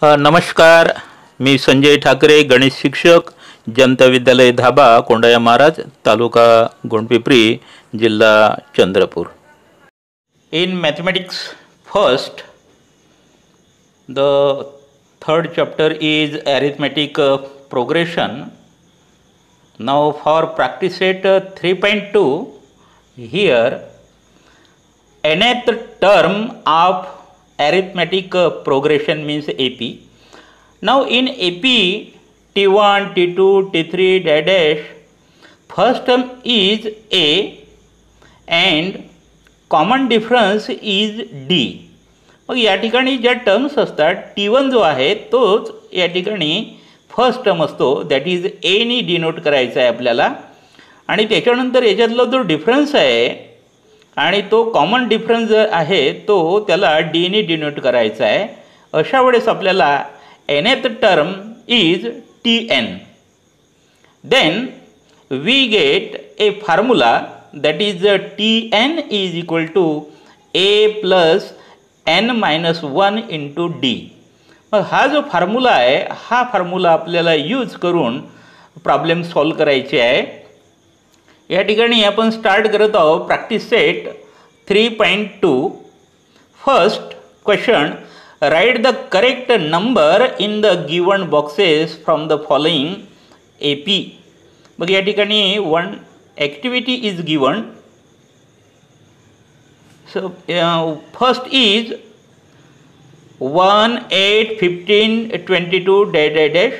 नमस्कार, मी संजय ठाकरे, गणित शिक्षक, जनता विद्यालय धाबा, कोंडाया महाराज, तालुका गोंडपिंपरी, जिल्हा Chandrapur. In mathematics, first, the third chapter is arithmetic progression. Now for practice set 3.2, here nth term of arithmetic progression means AP. Now in AP, T1, T2, T3 dash, first term is A and common difference is D. मग या ठिकाणी ज्या terms असतात, T1 जो आहे तोच या ठिकाणी first term असतो, that is a knee denote करायचा आहे आपल्याला. आणि त्याच्यानंतर याच्यातला जो डिफरन्स आहे आणि तो कॉमन डिफरन्स आहे तो त्याला डी ने डिनोट करायचा आहे. अशा वेळेस आपल्याला nth term is Tn. Then we get a formula that is Tn is equal to A plus n minus 1 into D. मग हा जो फॉर्म्युला आहे हा फॉर्म्युला आपल्याला यूज करून प्रॉब्लेम सॉल्व करायचे आहे. या ठिकाणी आपण स्टार्ट करत आहोत practice set 3.2. First question, right the correct number in the given boxes from the following AP. मग या ठिकाणी one activity is given. So first is 1, 8, 15, 22 dash.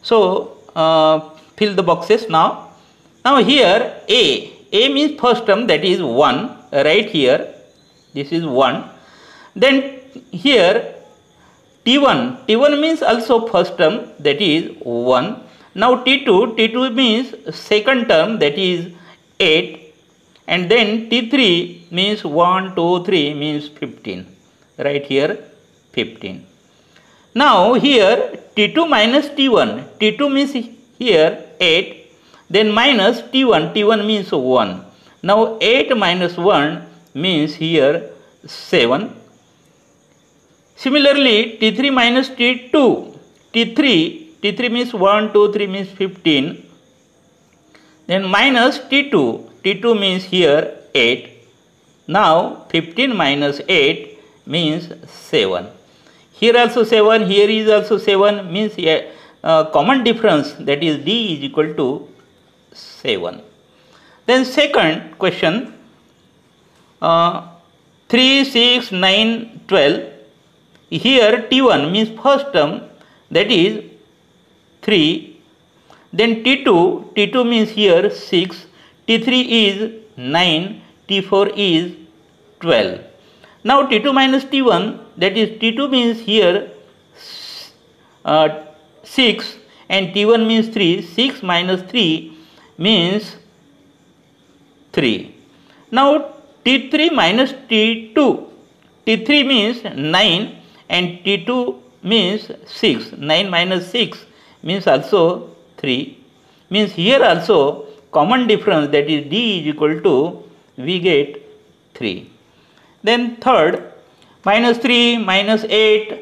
So fill the boxes now. Now here A means first term, that is 1, right here this is 1. Then here T1 means also first term, that is 1. Now T2 means second term, that is 8. And then T3 means 1, 2, 3 means 15, right here 15. Now here T2 minus T1 means here 8. Then minus T1 means 1. Now 8 minus 1 means here 7. Similarly T3 minus T2, T3 means 1, 2, 3 means 15. Then minus T2 means here 8. Now 15 minus 8 means 7. Here also 7, here is also 7, means common difference, that is D is equal to 7. Then second question, 3, 6, 9, 12. Here T1 means first term, that is 3. Then T2 means here 6. T3 is 9. T4 is 12. Now T2 minus T1, that is T2 means here 6 and T1 means 3. 6 minus 3 means 3. Now T3 minus T2, T3 means 9 and T2 means 6. 9 minus 6 means also 3. Means here also common difference, that is D is equal to, we get 3. Then third, minus 3, minus 8,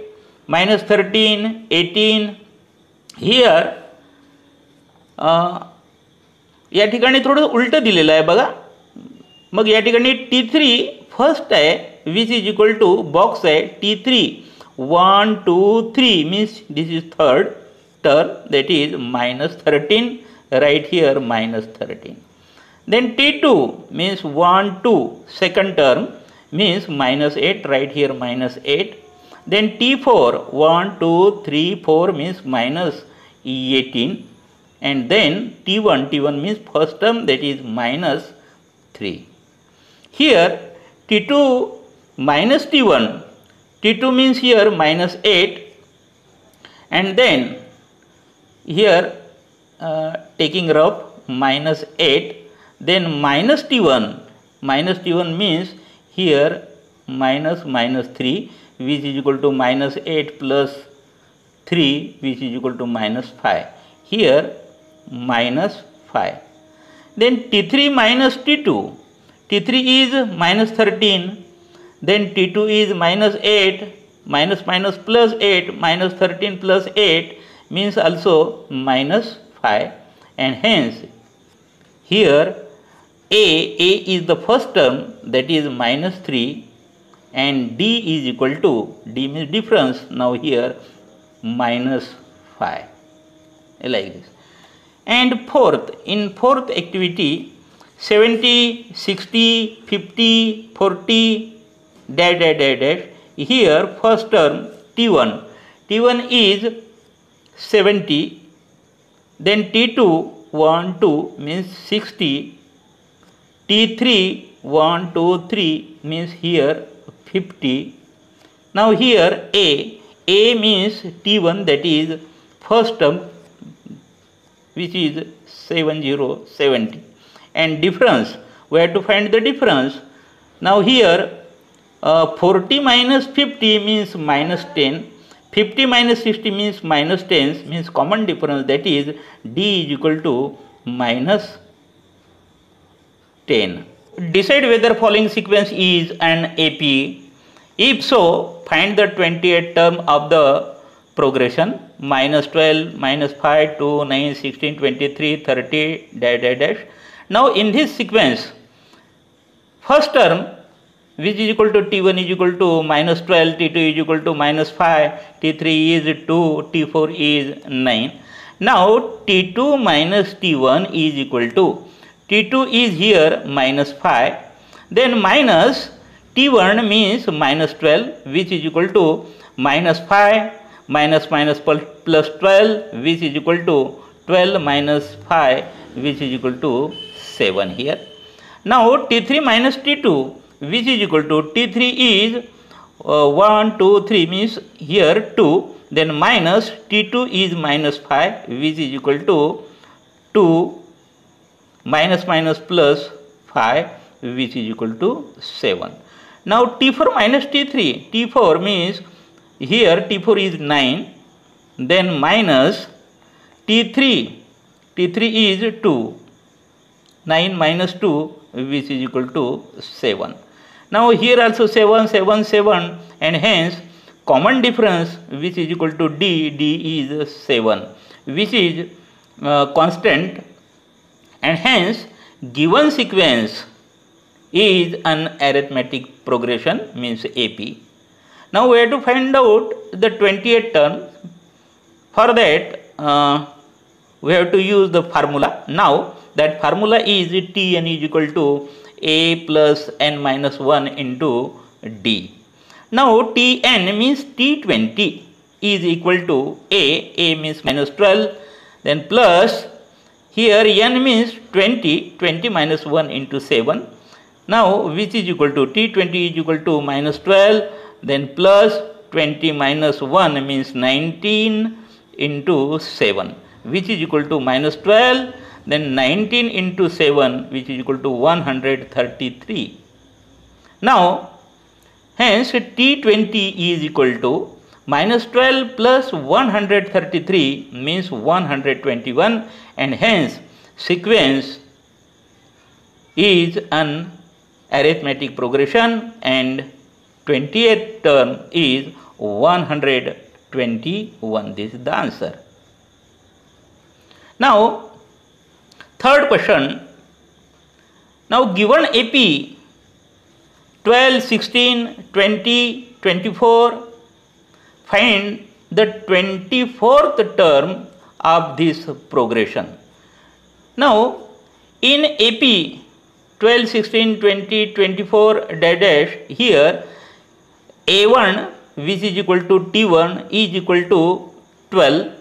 minus 13, 18. Here या ठिकाणी थोडं उलटं दिलेलं आहे बघा. मग या ठिकाणी T3 first आहे, which is equal to box आहे T3 1, 2, 3 means this is third term, that is minus 13, right here minus 13. Then T2 means 1, 2 second term means minus 8, right here minus 8. Then T4 1, 2, 3, 4 means minus 18. And then T1 means first term, that is minus 3. Here T2 minus T1 means here minus 8. And then here taking rough minus 8. Then minus T1 means here minus 3, which is equal to minus 8 plus 3, which is equal to minus 5. Here minus 5. Then T3 minus T2. T3 is minus 13. Then T2 is minus 8. minus minus plus 8 minus 13 plus 8 means also minus 5, and hence here a is the first term, that is minus 3, and d is equal to, d means difference, now here minus 5, like this. And in fourth activity, 70, 60, 50, 40, dash, dash, dash, dash. Here first term T1 is 70, then T2 1, 2 means 60, T3 1, 2, 3 means here 50. Now here A means T1, that is first term, which is 70, 70, and difference, we have to find the difference. Now here 40 minus 50 means minus 10, 50 minus 60 means minus 10, means common difference, that is d is equal to minus 10. Decide whether following sequence is an AP. If so, find the 28th term of the progression: minus 12, minus 5, 2, 9, 16, 23, 30, dash, dash, dash. Now in this sequence, first term, which is equal to T1 is equal to minus 12, T2 is equal to minus 5, T3 is 2, T4 is 9. Now T2 minus T1 is equal to, T2 is here minus 5, then minus T1 means minus 12, which is equal to minus 5, minus minus plus 12, which is equal to 12 minus 5, which is equal to 7 here. Now T3 minus T2, which is equal to, T3 is 1, 2, 3 means here 2, then minus T2 is minus 5, which is equal to 2 minus minus plus 5, which is equal to 7. Now T4 minus T3, T4 means here T4 is 9, then minus T3 is 2, 9 minus 2, which is equal to 7. Now here also 7, 7, 7, and hence common difference, which is equal to d is 7, which is constant, and hence given sequence is an arithmetic progression, means AP. Now we have to find out the 28th term. For that we have to use the formula. Now that formula is Tn is equal to a plus n minus 1 into d. Now Tn means T20 is equal to a means minus 12, then plus here n means 20, 20 minus 1 into 7. Now which is equal to, T20 is equal to minus 12, then plus 20 minus 1 means 19 into 7, which is equal to minus 12, then 19 into 7, which is equal to 133. Now hence T20 is equal to minus 12 plus 133 means 121, and hence sequence is an arithmetic progression, and 20th term is 121. This is the answer. Now third question. Now given AP 12, 16, 20, 24, find the 24th term of this progression. Now in AP 12, 16, 20, 24 dash, here A1, which is equal to T1, is equal to 12,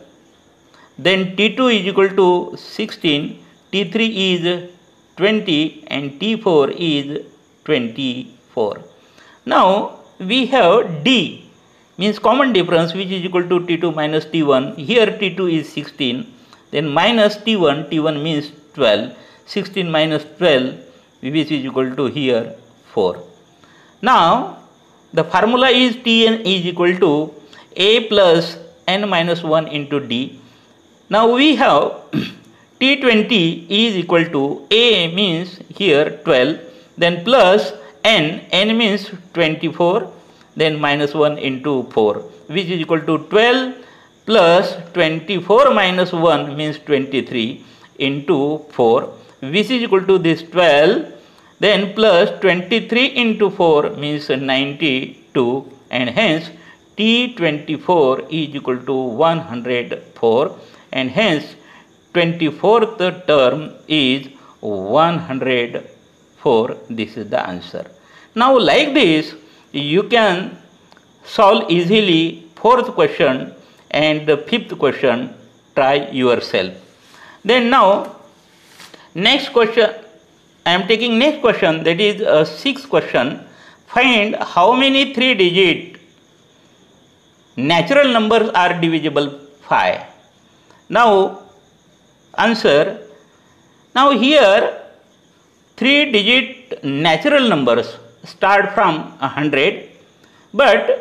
then T2 is equal to 16, T3 is 20, and T4 is 24. Now we have D, means common difference, which is equal to T2 minus T1. Here T2 is 16, then minus T1, T1 means 12, 16 minus 12, which is equal to here 4. Now the formula is Tn is equal to a plus n minus 1 into d. Now we have T20 is equal to a means here 12, then plus n means 24, then minus 1 into 4, which is equal to 12 plus 24 minus 1 means 23 into 4, which is equal to this 12, then plus 23 into 4 means 92, and hence T24 is equal to 104, and hence 24th term is 104. This is the answer. Now like this you can solve easily fourth question and the fifth question. Try yourself. Then now next question, I am taking next question, that is a sixth question. Find how many 3-digit natural numbers are divisible 5. Now answer. Now here 3-digit natural numbers start from 100, but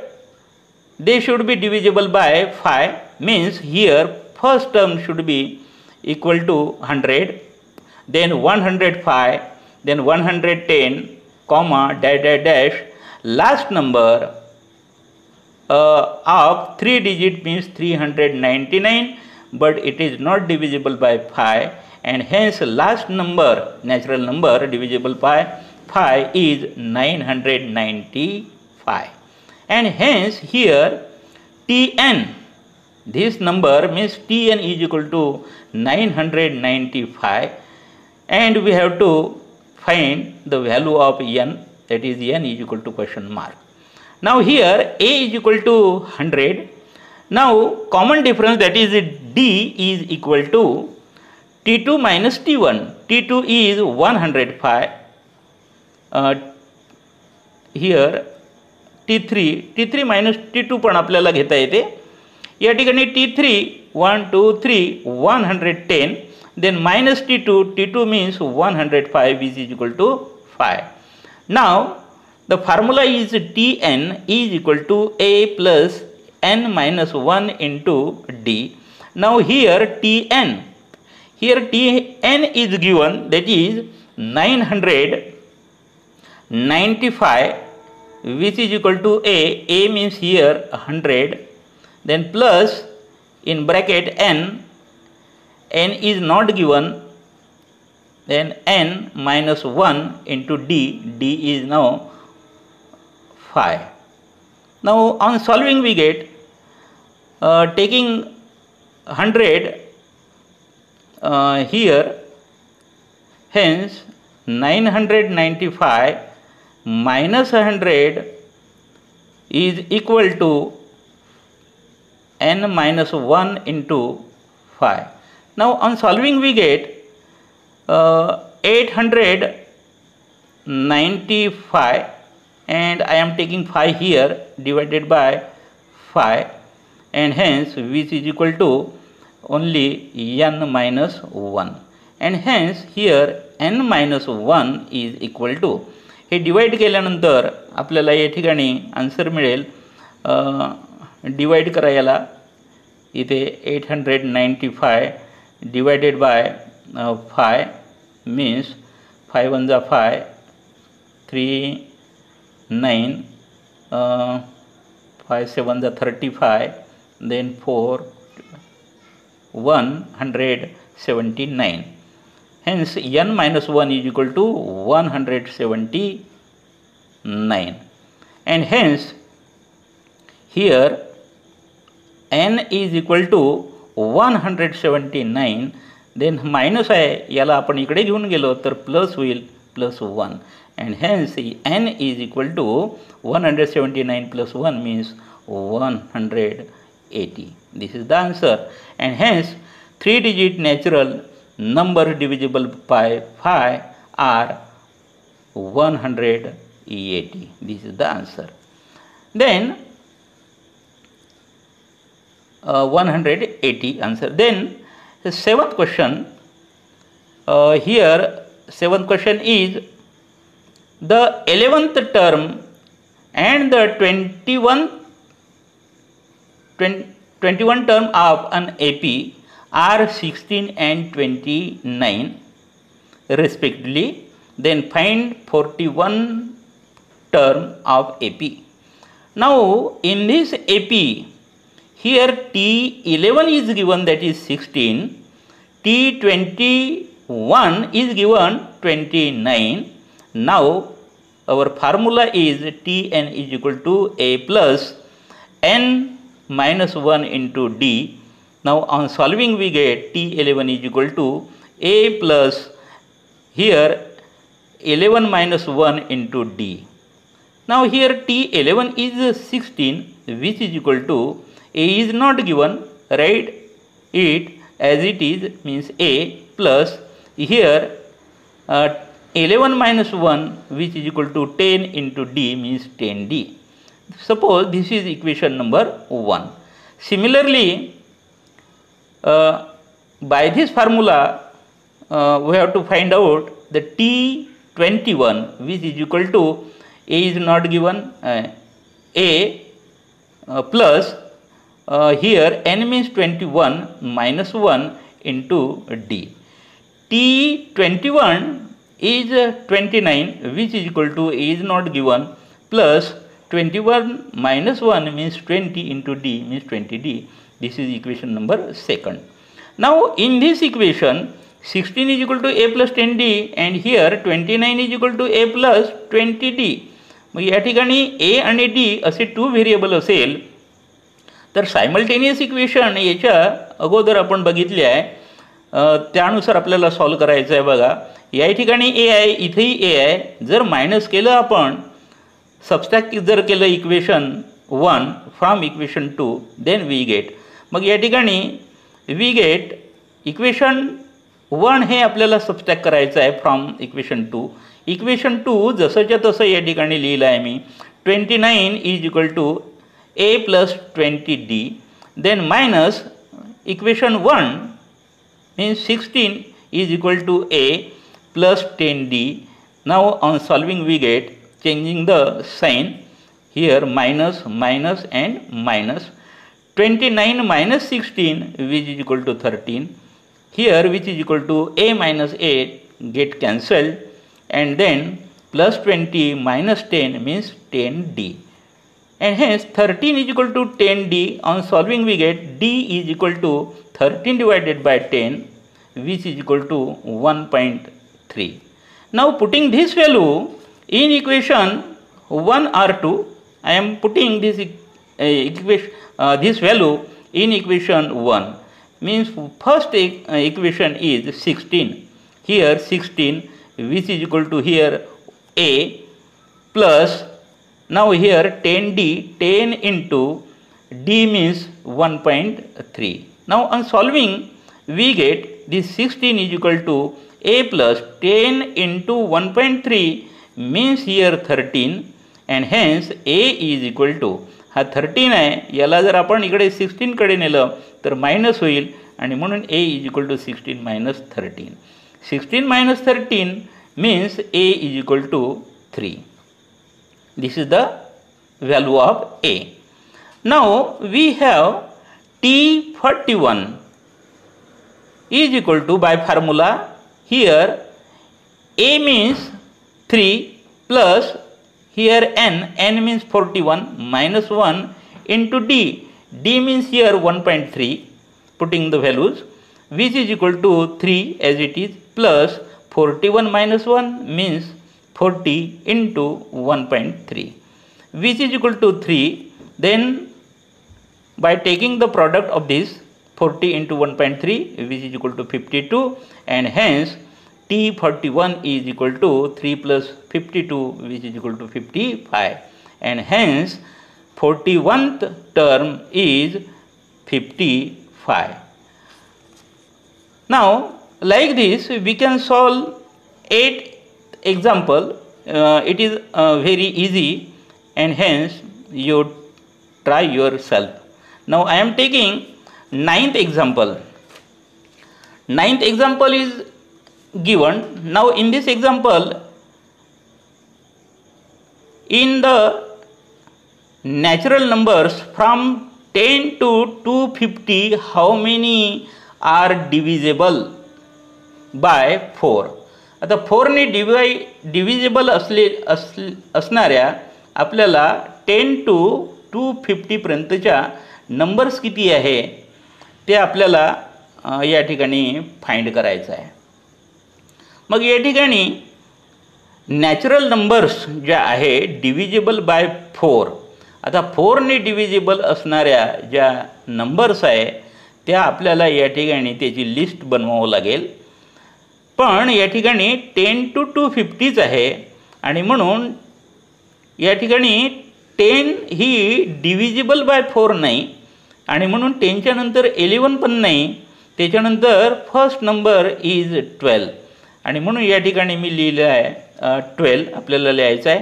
they should be divisible by 5, means here first term should be equal to 100, then 105, then 110, comma, dash, dash, dash. Last number of 3-digit means 399, but it is not divisible by 5, and hence last number, natural number divisible by 5 is 995, and hence here Tn, this number means Tn is equal to 995, and we have to find the value of n, that is n is equal to question mark. Now here a is equal to 100. Now common difference, that is d, is equal to T2 minus T1. T2 is 105. Here T3 minus T2 पण आपल्याला घेता येते. या ठिकाणी T3 1 2 3 110, then minus T2 means 105, which is equal to 5. Now the formula is Tn is equal to a plus n minus 1 into d. Now here Tn is given, that is 995, which is equal to a means here 100, then plus in bracket n is not given, then n minus 1 into d is now 5. Now on solving we get taking 100 here, hence 995 minus 100 is equal to n minus 1 into 5. Now on solving we get 895, and I am taking 5 here divided by 5, and hence which is equal to only n minus 1, and hence here n minus 1 is equal to, हे divide केल्यानंतर आपल्याला या ठिकाणी answer मिळेल. Divide करायला इथे 895 divided by 5 means 5 1 जा 5, 3 9, 5 7 जा 35, then 4 179. Hence n minus 1 is equal to 179, and hence here n is equal to 179, then minus आहे याला आपण इकडे घेऊन गेलो तर प्लस होईल +1, and hence n is equal to 179 plus 1 means 180. This is the answer, and hence 3-digit natural number divisible by 5 are 180. This is the answer. Then 180 answer. Then the seventh question, here seventh question is the 11th term and the 21 term of an AP are 16 and 29 respectively. Then find 41 term of AP. Now in this AP, here T11 is given, that is 16, T21 is given 29. Now our formula is Tn is equal to A plus n minus 1 into D. Now on solving we get T11 is equal to A plus here 11 minus 1 into D. Now here T11 is 16, which is equal to, A is not given, write it as it is, means A plus here 11 minus 1, which is equal to 10 into D, means 10D. Suppose this is equation number 1. Similarly, by this formula we have to find out the T21, which is equal to, A is not given, A plus here n means 21 minus 1 into D. T21 is 29, which is equal to, A is not given, plus 21 minus 1 means 20 into D, means 20D. This is equation number 2. Now in this equation, 16 is equal to A plus 10D and here 29 is equal to A plus 20D. मग या ठिकाणी A आणि D असे 2 variable असेल तर simultaneous equation याच्या अगोदर आपण बघितले आहे, त्यानुसार आपल्याला सॉल्व करायचं आहे. बघा या ठिकाणी A आहे, इथेही A आहे. जर मायनस केलं आपण, सबस्ट्रॅक्ट जर केलं equation 1 from equation 2, then we get. मग या ठिकाणी वी गेट इक्वेशन 1 हे आपल्याला सबस्ट्रॅक्ट करायचं आहे फ्रॉम इक्वेशन 2. इक्वेशन 2 जसंच्या तसं या ठिकाणी लिहिलं आहे मी. 29 is equal to A plus 20D, then minus equation 1 means 16 is equal to A plus 10D. Now on solving we get, changing the sign here, minus, minus and minus. 29 minus 16, which is equal to 13. Here which is equal to A minus 8 get cancelled, and then plus 20 minus 10 means 10D. And hence 13 is equal to 10D. On solving we get D is equal to 13 divided by 10, which is equal to 1.3. Now putting this value in equation 1 or 2, I am putting this this value in equation 1. Means first equation is 16. Here 16, which is equal to here A plus, now here 10D, 10 into D means 1.3. Now on solving we get this 16 is equal to A plus 10 into 1.3 means here 13, and hence A is equal to, हा 13 आहे, याला जर आपण इकडे 16 कडे नेलं तर minus होईल आणि म्हणून A is equal to 16 minus 13. 16 minus 13 means A is equal to 3. This is the value of A. Now we have T41 is equal to, by formula here A means 3 plus here n means 41 minus 1 into D. D means here 1.3, putting the values, which is equal to 3 as it is, plus 41 minus 1 means 40 into 1.3, which is equal to 3. Then by taking the product of this, 40 into 1.3, which is equal to 52, and hence T41 is equal to 3 plus 52, which is equal to 55, and hence 41th term is 55. Now like this we can solve 8 example. It is very easy, and hence you try yourself. Now I am taking 9th example. 9th example is given. Now in this example, in the natural numbers from 10 to 250, how many are divisible by 4? आता 4 ने divisible असणाऱ्या आपल्याला 10 to 250 पर्यंतच्या numbers किती आहे ते आपल्याला या ठिकाणी फाइंड करायचं आहे. मग या ठिकाणी नॅचरल नंबर्स ज्या आहे डिव्हिजिबल बाय 4. आता 4ने डिव्हिजिबल असणाऱ्या ज्या नंबर्स आहे त्या आपल्याला या ठिकाणी त्याची लिस्ट बनवावं लागेल. पण या ठिकाणी 10 to 250च आहे आणि म्हणून या ठिकाणी 10 ही डिव्हिजिबल बाय 4 नाही आणि म्हणून 10च्या नंतर 11 पण नाही. त्याच्यानंतर फर्स्ट नंबर इज 12 आणि म्हणून या ठिकाणी मी लिहिलं आहे 12 आपल्याला लिहायचं आहे.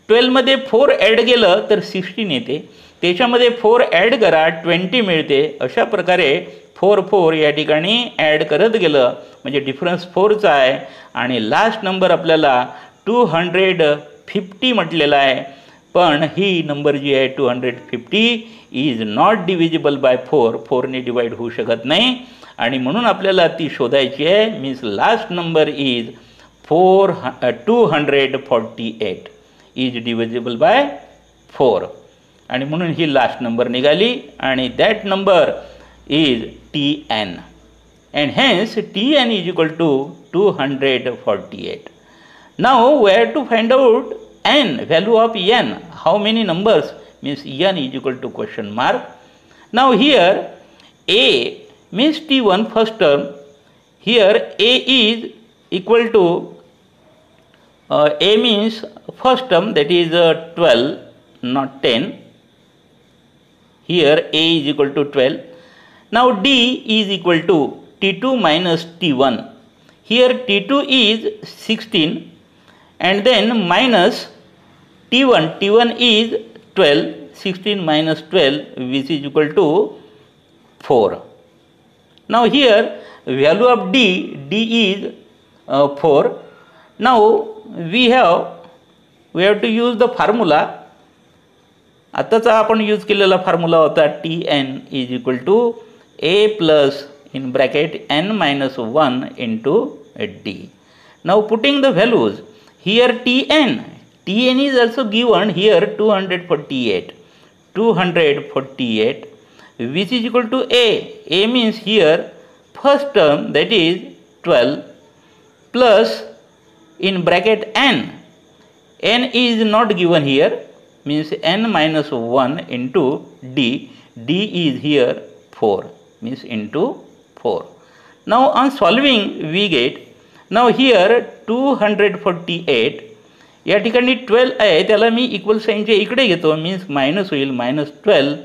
12मध्ये 4 ॲड केलं तर 16 येते. त्याच्यामध्ये 4 ॲड करा 20 मिळते. अशा प्रकारे 4 या ठिकाणी ॲड करत गेलं म्हणजे डिफरन्स 4चा आहे आणि लास्ट नंबर आपल्याला 250 म्हटलेला आहे. पण ही नंबर जी आहे 250 इज नॉट डिव्हिजिबल बाय 4ने डिवाइड होऊ शकत नाही आणि म्हणून आपल्याला ती शोधायची आहे. Means last number is 248 is divisible by 4 आणि म्हणून ही लास्ट नंबर निघाली आणि that number is Tn and hence Tn is equal to 248. Now we have to find out n, value of n. How many numbers? Means n is equal to question mark. Now here a means T1 first term. Here a is equal to a means first term, that is 12 not 10. Here a is equal to 12. Now D is equal to T2 minus T1. Here T2 is 16 and then minus T1. T1 is 12. 16 minus 12 which is equal to 4. Now here value of D is 4. Now we have to use the formula. आताचा आपण use केलेला formula होता Tn is equal to a plus in bracket n minus 1 into d. Now putting the values here, Tn is also given here 248 which is equal to a. A means here first term, that is 12 plus in bracket n. N is not given here, means n minus 1 into d. D is here 4, means into 4. Now on solving we get, now here 248 या ठिकाणी 12 आहे त्याला मी equal साईनच्या इकडे घेतो, means minus होईल. Minus 12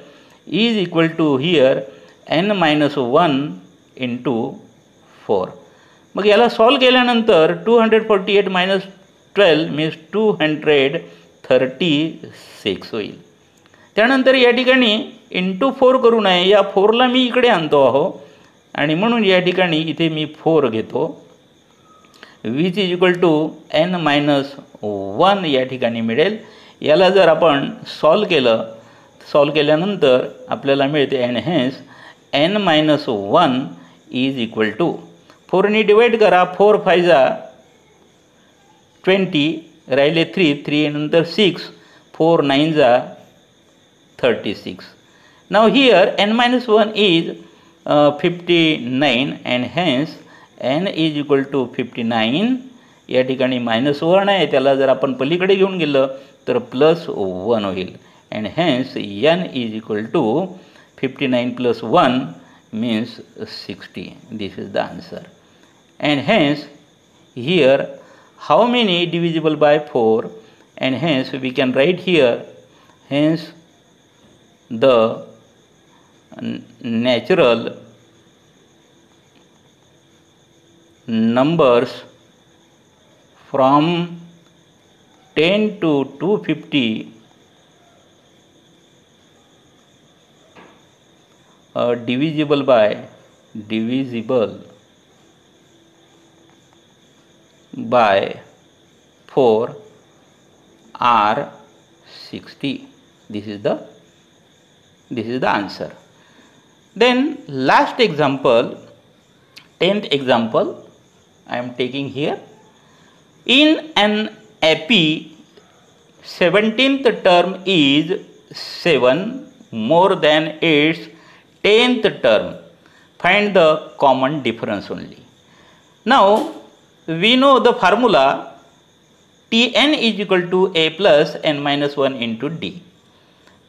is equal to here n minus 1 into 4. मग याला सॉल्व केल्यानंतर 248 मायनस 12 मीन्स 236 होईल. त्यानंतर या ठिकाणी इंटू 4 करू नये, या 4ला मी इकडे आणतो आहो आणि म्हणून या ठिकाणी इथे मी 4 घेतो, which is equal to n minus 1 या ठिकाणी मिळेल. याला जर आपण सॉल्व केल्यानंतर आपल्याला मिळते आणि hence n minus 1 is equal to 4ने डिवाइड करा. 4 5 जा 20 राहिले 3 नंतर 6, 4 9 जा 36. Now here n minus 1 is 59 and hence n is equal to 59. या ठिकाणी मायनस 1 आहे, त्याला जर आपण पलीकडे घेऊन गेलं तर प्लस 1 होईल and hence n is equal to 59 plus 1 means 60. This is the answer. And hence here how many divisible by 4, and hence we can write here, hence the natural numbers from 10 to 250 divisible by 4 are 60. This is the answer. Then last example, 10th example I am taking here. In an AP 17th term is 7 more than its 10th term. Find the common difference only. Now we know the formula Tn is equal to a plus n minus 1 into d.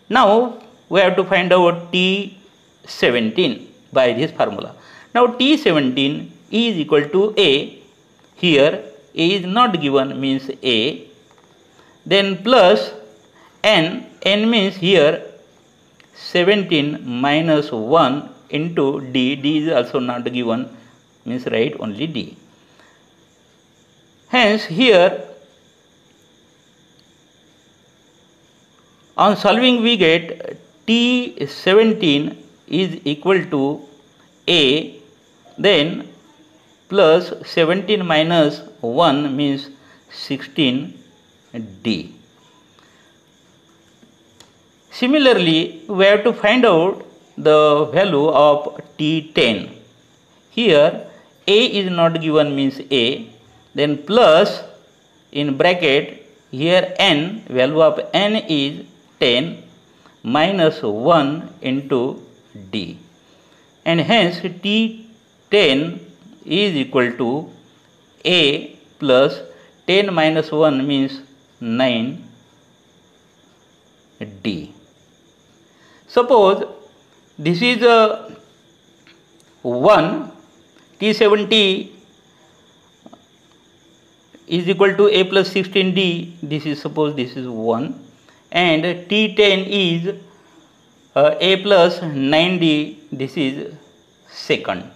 Now we have to find out T17 by this formula. Now T17 is equal to a. Here a is not given, means a. Then plus n means here 17 minus 1 into d. D is also not given, means write only d. Hence here on solving we get T17 is equal to a, then plus 17 minus 1 means 16d. Similarly, we have to find out the value of T10. Here a is not given, means a, then plus in bracket here n, value of n is 10 minus 1 into d, and hence T10 is equal to a plus 10 minus 1 means 9d. Suppose this is a 1, T70 is equal to a plus 16d, this is, suppose this is 1, and T10 is a plus 9d, this is second.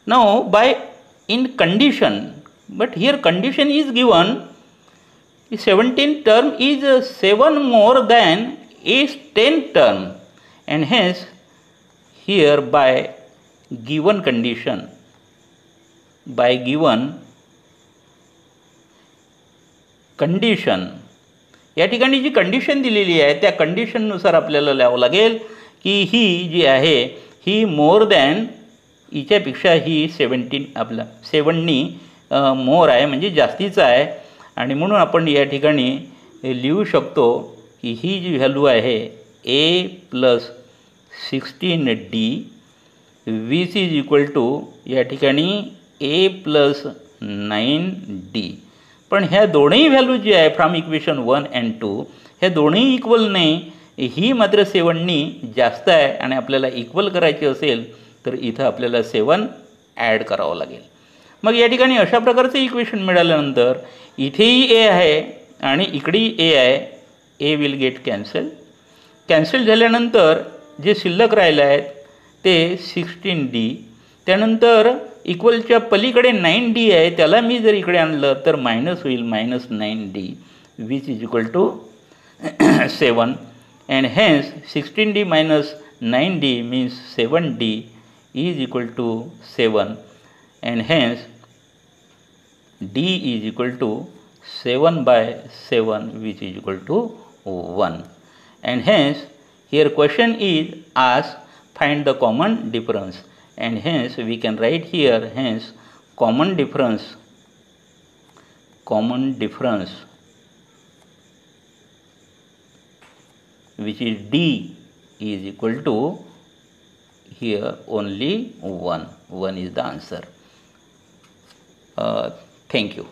Now by in condition, but here condition is given, 17th term is 7 more than its 10th term, and hence here by given condition, by given condition, या ठिकाणी जी condition दिलेली आहे त्या कंडिशननुसार आपल्याला लिहावं लागेल की ही जी आहे ही मोर दॅन हिच्यापेक्षा ही 17 आपला 7नी मोर आहे, म्हणजे जास्तीचं आहे, आणि म्हणून आपण या ठिकाणी लिहू शकतो की ही जी व्हॅल्यू आहे a plus 16d which is equal to या ठिकाणी a प्लस 9d. पण ह्या दोन्ही व्हॅल्यू जी आहे फ्रॉम इक्वेशन 1 and 2 ह्या दोन्ही इक्वल नाही, ही मात्र 7नी जास्त आहे, आणि आपल्याला इक्वल करायची असेल तर इथं आपल्याला 7 ॲड करावं लागेल. मग या ठिकाणी अशा प्रकारचं इक्वेशन मिळाल्यानंतर इथेही ए आहे आणि इकडेही ए आहे, ए विल गेट कॅन्सल झाल्यानंतर जे शिल्लक राहिलं आहे ते 16d. त्यानंतर इक्वलच्या पलीकडे 9d आहे, त्याला मी जर इकडे आणलं तर मायनस होईल, minus 9d which is equal to 7, and hence 16d minus 9d means 7d is equal to 7, and hence d is equal to 7/7 which is equal to 1, and hence here question is asked find the common difference. And hence we can write here, hence common difference which is d is equal to here only 1 is the answer. Thank you.